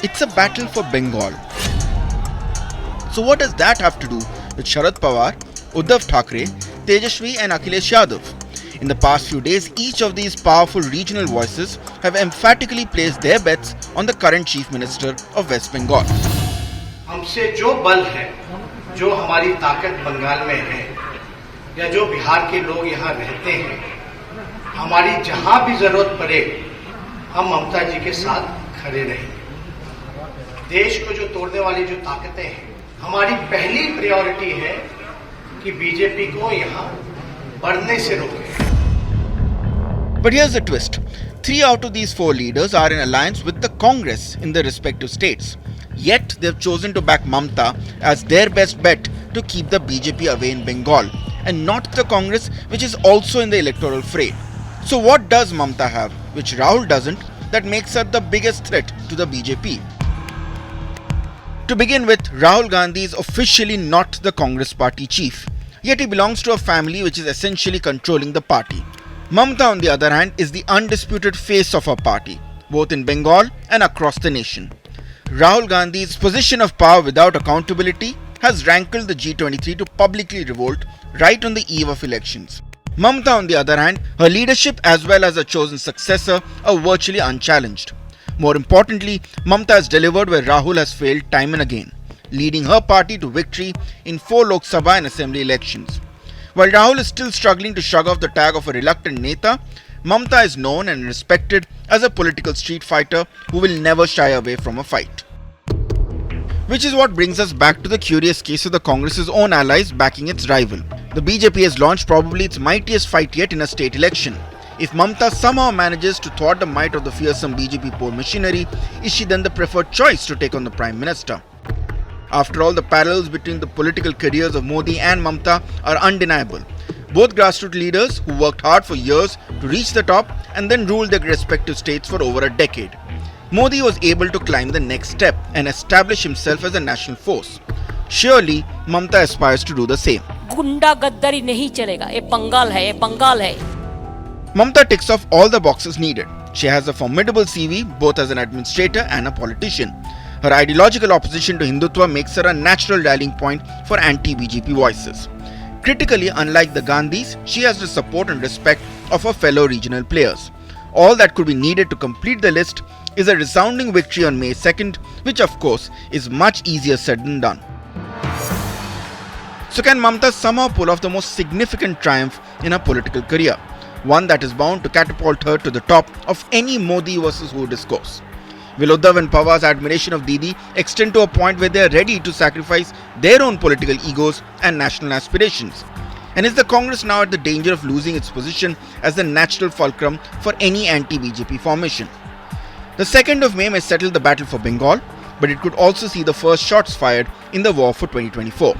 It's a battle for Bengal. So what does that have to do with Sharad Pawar, Uddhav Thackeray, Tejasvi and Akhilesh Yadav? In the past few days, each of these powerful regional voices have emphatically placed their bets on the current Chief Minister of West Bengal. हमसे जो बल है, जो हमारी ताकत बंगाल में है, या जो बिहार के लोग यहाँ रहते हैं, हमारी जहां भी जरूरत पड़े, हम ममता जी के साथ खड़े रहेंगे। देश को जो तोड़ने वाली जो ताकतें हैं, हमारी पहली प्रायोरिटी है कि बीजेपी को यहाँ बढ़ने से रोकें। But here's the twist. 3 out of these 4 leaders are in alliance with the Congress in their respective states. Yet they've chosen to back Mamta as their best bet to keep the BJP away in Bengal, and not the Congress, which is also in the electoral fray. So what does Mamta have, which Rahul doesn't, that makes her the biggest threat to the BJP? To begin with, Rahul Gandhi is officially not the Congress party chief, yet he belongs to a family which is essentially controlling the party. Mamta, on the other hand, is the undisputed face of her party, both in Bengal and across the nation. Rahul Gandhi's position of power without accountability has rankled the G23 to publicly revolt right on the eve of elections. Mamta, on the other hand, her leadership as well as her chosen successor are virtually unchallenged. More importantly, Mamta has delivered where Rahul has failed time and again, leading her party to victory in 4 Lok Sabha and Assembly elections. While Rahul is still struggling to shrug off the tag of a reluctant Neta, Mamta is known and respected as a political street fighter who will never shy away from a fight. Which is what brings us back to the curious case of the Congress's own allies backing its rival. The BJP has launched probably its mightiest fight yet in a state election. If Mamta somehow manages to thwart the might of the fearsome BJP poll machinery, is she then the preferred choice to take on the Prime Minister? After all, the parallels between the political careers of Modi and Mamta are undeniable. Both grassroots leaders who worked hard for years to reach the top and then ruled their respective states for over a decade. Modi was able to climb the next step and establish himself as a national force. Surely, Mamta aspires to do the same. गुंडा गद्दारी नहीं चलेगा, ये पंगाल है, ये पंगाल है. Mamta ticks off all the boxes needed. She has a formidable CV both as an administrator and a politician. Her ideological opposition to Hindutva makes her a natural rallying point for anti-BJP voices. Critically, unlike the Gandhis, she has the support and respect of her fellow regional players. All that could be needed to complete the list is a resounding victory on May 2nd, which of course is much easier said than done. So can Mamta somehow pull off the most significant triumph in her political career? One that is bound to catapult her to the top of any Modi versus who discourse. Will Uddhav and Pawar's admiration of Didi extend to a point where they are ready to sacrifice their own political egos and national aspirations? And is the Congress now at the danger of losing its position as the natural fulcrum for any anti-BJP formation? The 2nd of May may settle the battle for Bengal, but it could also see the first shots fired in the war for 2024.